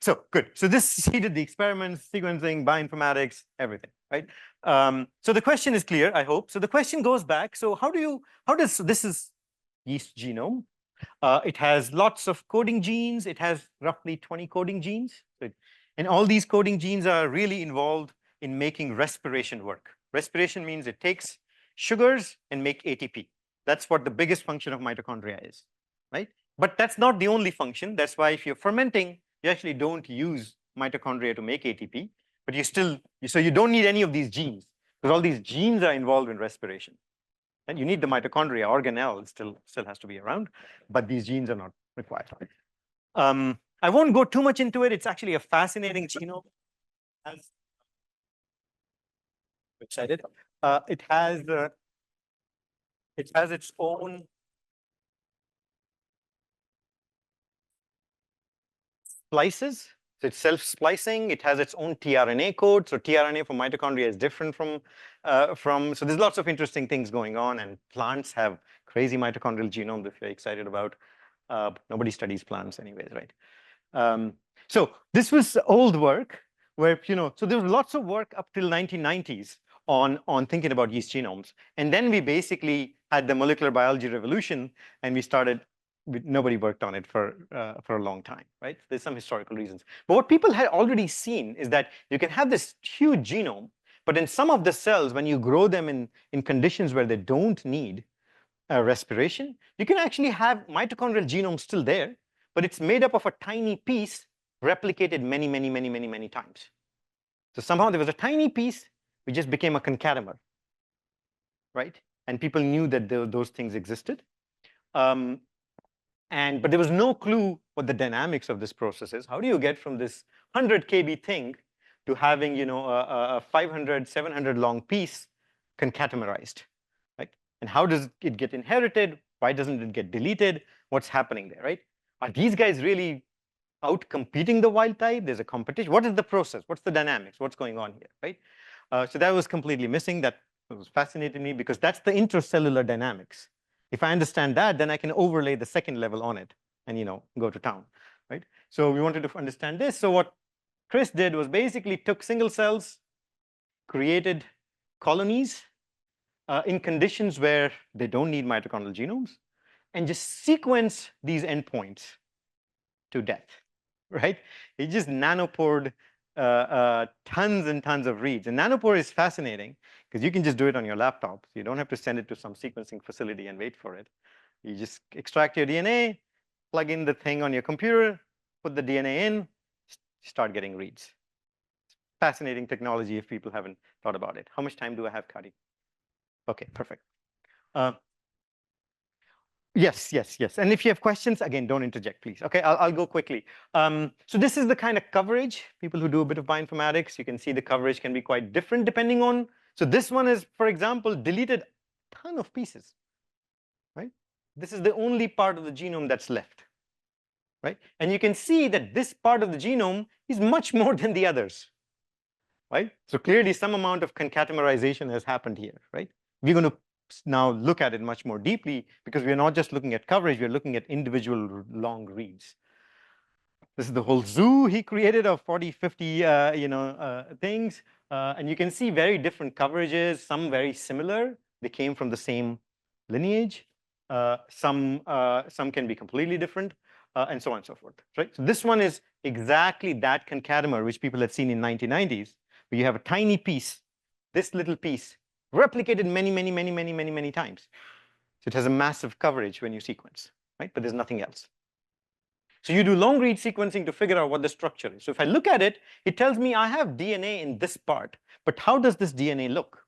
So good. So he did the experiments, sequencing, bioinformatics, everything, right? So the question is clear, I hope. So the question goes back. So this is yeast genome. It has lots of coding genes. It has roughly 20 coding genes. And all these coding genes are really involved in making respiration work. Respiration means it takes sugars and make ATP. That's what the biggest function of mitochondria is, right? But that's not the only function. That's why if you're fermenting, you actually don't use mitochondria to make ATP, but so you don't need any of these genes because all these genes are involved in respiration. And you need the mitochondria, organelle still has to be around, but these genes are not required. I won't go too much into it. It's actually a fascinating genome. Excited. It has its own splices. So it's self-splicing. It has its own tRNA code. So tRNA for mitochondria is different from. So there's lots of interesting things going on, and plants have crazy mitochondrial genomes if you're excited about. Nobody studies plants anyways, right? So this was old work where, so there was lots of work up till 1990s on thinking about yeast genomes. And then we basically had the molecular biology revolution, and we started, nobody worked on it for a long time, right? There's some historical reasons. But what people had already seen is that you can have this huge genome, but in some of the cells, when you grow them in conditions where they don't need respiration, you can actually have mitochondrial genome still there, but it's made up of a tiny piece replicated many times. So somehow there was a tiny piece which just became a concatemer, right? And people knew that those things existed. But there was no clue what the dynamics of this process is. How do you get from this 100 kb thing to having a 500, 700 long piece concatemerized, right? And how does it get inherited? Why doesn't it get deleted? What's happening there, right? Are these guys really out competing the wild type? There's a competition. What is the process? What's the dynamics? What's going on here, right? So that was completely missing. That was fascinating me because that's the intracellular dynamics. If I understand that, then I can overlay the second level on it and go to town, right? So we wanted to understand this. So what Chris did was basically took single cells, created colonies in conditions where they don't need mitochondrial genomes, and just sequence these endpoints to death, right? He just nanopored tons and tons of reads. And nanopore is fascinating because you can just do it on your laptop. So you don't have to send it to some sequencing facility and wait for it. You just extract your DNA, plug in the thing on your computer, put the DNA in, start getting reads. Fascinating technology if people haven't thought about it. How much time do I have, Kadi? Okay, perfect. Yes. And if you have questions, again, don't interject, please. Okay, I'll go quickly. So this is the kind of coverage. People who do a bit of bioinformatics, you can see the coverage can be quite different depending on. So this one is, for example, deleted a ton of pieces, right? This is the only part of the genome that's left, right? And you can see that this part of the genome is much more than the others, right? So clearly some amount of concatemerization has happened here, right? We're going to now look at it much more deeply because we're not just looking at coverage, we're looking at individual long reads. This is the whole zoo he created of 40, 50 things. And you can see very different coverages, some very similar. They came from the same lineage. Some can be completely different, and so on and so forth, right? So this one is exactly that concatemer which people had seen in 1990s, where you have a tiny piece, this little piece, replicated many times. So it has a massive coverage when you sequence, right? But there's nothing else. So you do long read sequencing to figure out what the structure is. So if I look at it, it tells me I have DNA in this part, but how does this DNA look?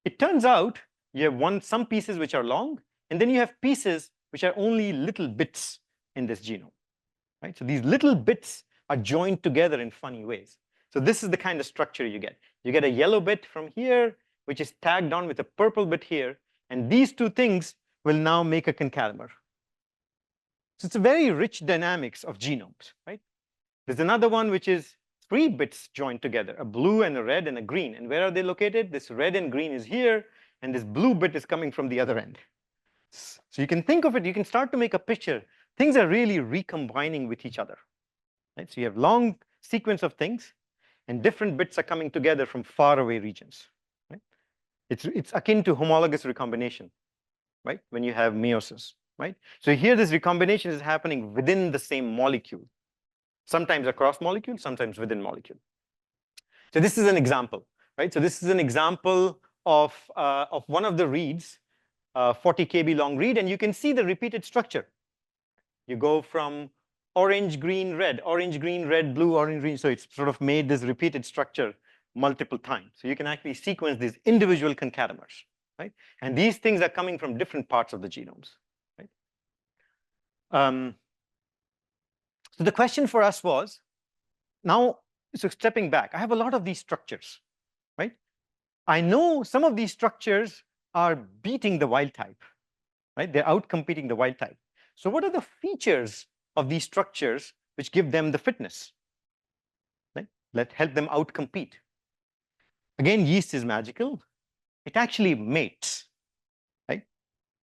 It turns out you have some pieces which are long, and then you have pieces which are only little bits in this genome, right? So these little bits are joined together in funny ways. So this is the kind of structure you get. You get a yellow bit from here, which is tagged on with a purple bit here, and these two things will now make a concatemer. So it's a very rich dynamics of genomes, right? There's another one which is 3 bits joined together, a blue and a red and a green. And where are they located? This red and green is here, and this blue bit is coming from the other end. So you can think of it, you can start to make a picture. Things are really recombining with each other, right? So you have long sequence of things, and different bits are coming together from faraway regions, right? It's akin to homologous recombination, right? When you have meiosis, right? So here this recombination is happening within the same molecule, sometimes across molecules, sometimes within molecule. So this is an example, right? So this is an example of one of the reads, 40 kb long read, and you can see the repeated structure. You go from orange, green, red, blue, orange, green. So it's sort of made this repeated structure multiple times. So you can actually sequence these individual concatemers, right? And these things are coming from different parts of the genomes, right? So the question for us was, now, so stepping back, I have a lot of these structures, right? I know some of these structures are beating the wild type, right? They're outcompeting the wild type. So what are the features of these structures which give them the fitness, right? That help them outcompete? Again, yeast is magical. It actually mates, right?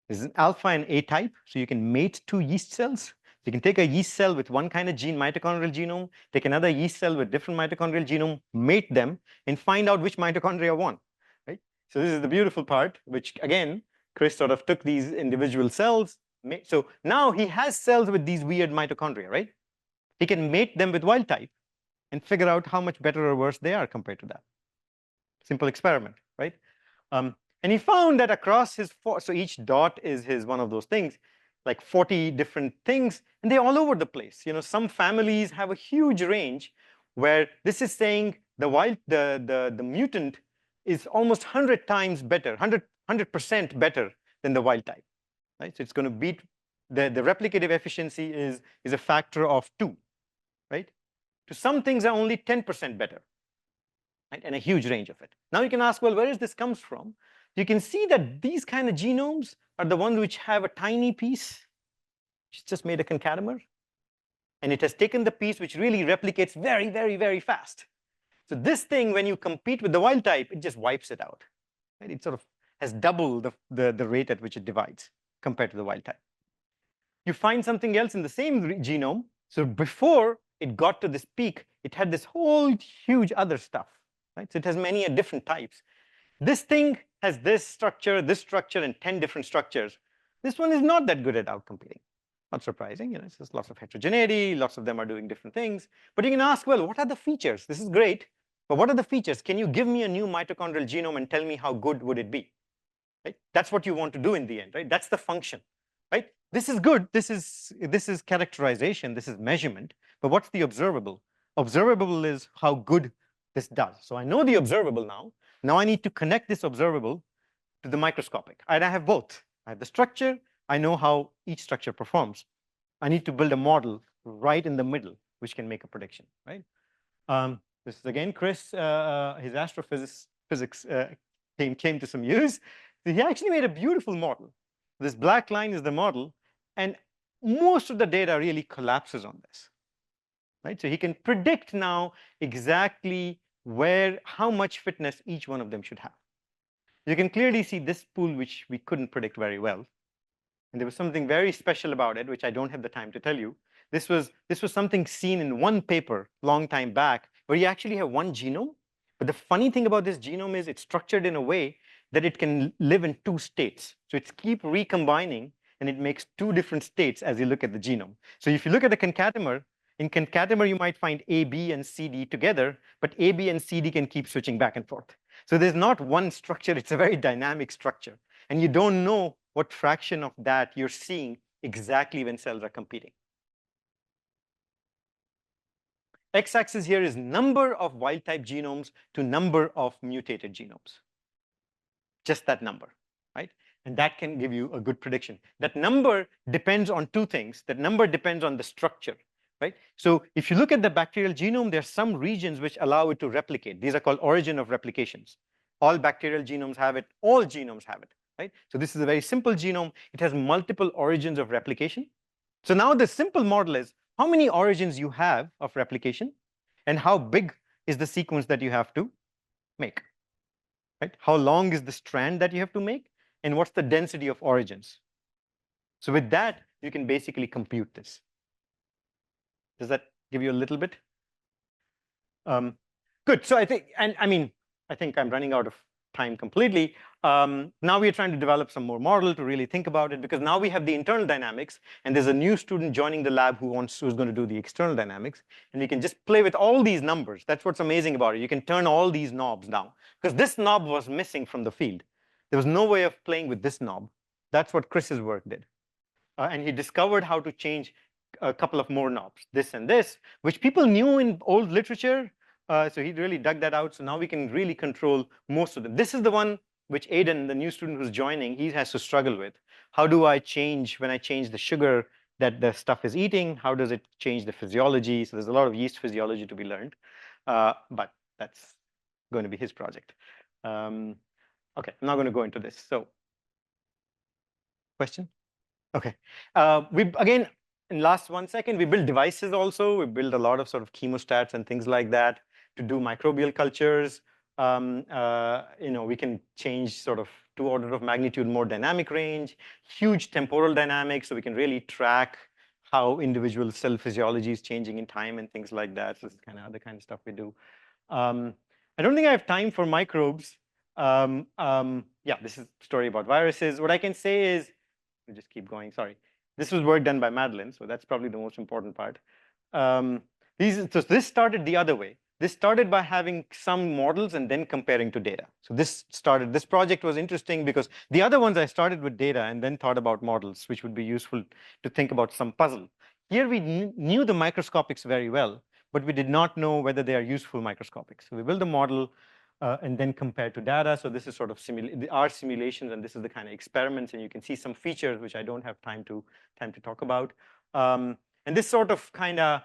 There's an alpha and A type, so you can mate two yeast cells. So you can take a yeast cell with one kind of gene, mitochondrial genome, take another yeast cell with different mitochondrial genome, mate them, and find out which mitochondria won, right? So this is the beautiful part, which again, Chris sort of took these individual cells. So now he has cells with these weird mitochondria, right? He can mate them with wild type and figure out how much better or worse they are compared to that. Simple experiment, right? And he found that across his so each dot is his one of those things, like 40 different things, and they're all over the place. You know, some families have a huge range where this is saying the mutant is almost 100 times better, 100% better than the wild type, right? So it's going to beat the replicative efficiency is a factor of 2, right? To some things are only 10% better. Right? And a huge range of it. Now you can ask, well, where does this comes from? You can see that these kind of genomes are the ones which have a tiny piece, which just made a concatemer. And it has taken the piece which really replicates very, very, very fast. So this thing, when you compete with the wild type, it just wipes it out. Right? It sort of has double the rate at which it divides compared to the wild type. You find something else in the same genome. So before it got to this peak, it had this whole huge other stuff. Right? So it has many different types. This thing has this structure, and 10 different structures. This one is not that good at outcompeting. Not surprising, you know, it's just lots of heterogeneity, lots of them are doing different things. But you can ask, well, what are the features? This is great, but what are the features? Can you give me a new mitochondrial genome and tell me how good would it be? Right? That's what you want to do in the end, right? That's the function, right? This is good, this is characterization, this is measurement, but what's the observable? Observable is how good this does. So I know the observable now. Now I need to connect this observable to the microscopic. And I have both. I have the structure. I know how each structure performs. I need to build a model right in the middle, which can make a prediction, right? This is again Chris, his astrophysics came to some use. So he actually made a beautiful model. This black line is the model, and most of the data really collapses on this. Right? So he can predict now exactly how much fitness each one of them should have. You can clearly see this pool, which we couldn't predict very well. And there was something very special about it, which I don't have the time to tell you. This was something seen in one paper long time back, where you actually have one genome. But the funny thing about this genome is it's structured in a way that it can live in 2 states. So it's keep recombining, and it makes 2 different states as you look at the genome. So if you look at the concatemer, in concatemer, you might find A, B, and C, D together, but A, B, and C, D can keep switching back and forth. So there's not one structure, it's a very dynamic structure. And you don't know what fraction of that you're seeing exactly when cells are competing. X-axis here is number of wild-type genomes to number of mutated genomes. Just that number, right? And that can give you a good prediction. That number depends on 2 things. That number depends on the structure. Right? So if you look at the bacterial genome, there are some regions which allow it to replicate. These are called origin of replications. All bacterial genomes have it. All genomes have it. Right? So this is a very simple genome. It has multiple origins of replication. So now the simple model is how many origins you have of replication and how big is the sequence that you have to make. Right? How long is the strand that you have to make, and what's the density of origins? So with that, you can basically compute this. Does that give you a little bit? Good. So I think, and I mean, I think I'm running out of time completely. Now we're trying to develop some more model to really think about it, because now we have the internal dynamics, and there's a new student joining the lab who's going to do the external dynamics, and you can just play with all these numbers. That's what's amazing about it. You can turn all these knobs down, because this knob was missing from the field. There was no way of playing with this knob. That's what Chris's work did. And he discovered how to change a couple of more knobs, this and this, which people knew in old literature. So he really dug that out. So now we can really control most of them. This is the one which Aiden, the new student who's joining, he has to struggle with. How do I change when I change the sugar that the stuff is eating? How does it change the physiology? So there's a lot of yeast physiology to be learned, but that's going to be his project. Okay, I'm not going to go into this. So, question? Okay. We again, in last 1 second, we build devices also. We build a lot of sort of chemostats and things like that to do microbial cultures. We can change sort of 2 orders of magnitude more dynamic range, huge temporal dynamics, so we can really track how individual cell physiology is changing in time and things like that. So this is kind of other kind of stuff we do. I don't think I have time for microbes. Yeah, this is a story about viruses. What I can say is, we'll just keep going, sorry. This was work done by Madeline, so that's probably the most important part. So this started the other way. This started by having some models and then comparing to data. So this project was interesting because the other ones I started with data and then thought about models, which would be useful to think about some puzzle. Here we knew the microscopics very well, but we did not know whether they are useful microscopics. So we built a model and then compare to data. So this is sort of our simulations, and this is the kind of experiments, and you can see some features which I don't have time to talk about. And this sort of kind of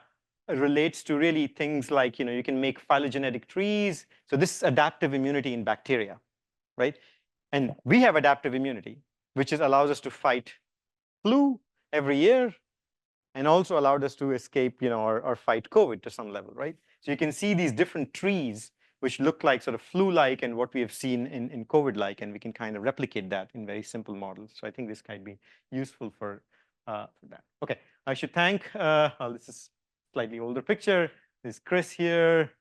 relates to really things like, you can make phylogenetic trees. So this is adaptive immunity in bacteria, right? And we have adaptive immunity, which allows us to fight flu every year, and also allowed us to escape, or fight COVID to some level, right? So you can see these different trees which look like sort of flu-like and what we have seen in COVID-like, and we can kind of replicate that in very simple models. So I think this might be useful for that. Okay, I should thank, this is slightly older picture. There's Chris here,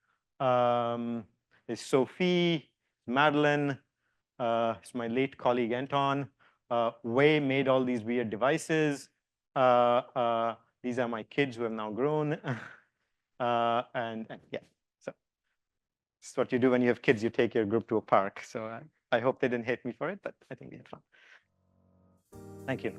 there's Sophie, Madeline, it's my late colleague Anton. Wei made all these weird devices. These are my kids who have now grown. And yeah, so this is what you do when you have kids. You take your group to a park. So I hope they didn't hate me for it, but I think we had fun. Thank you.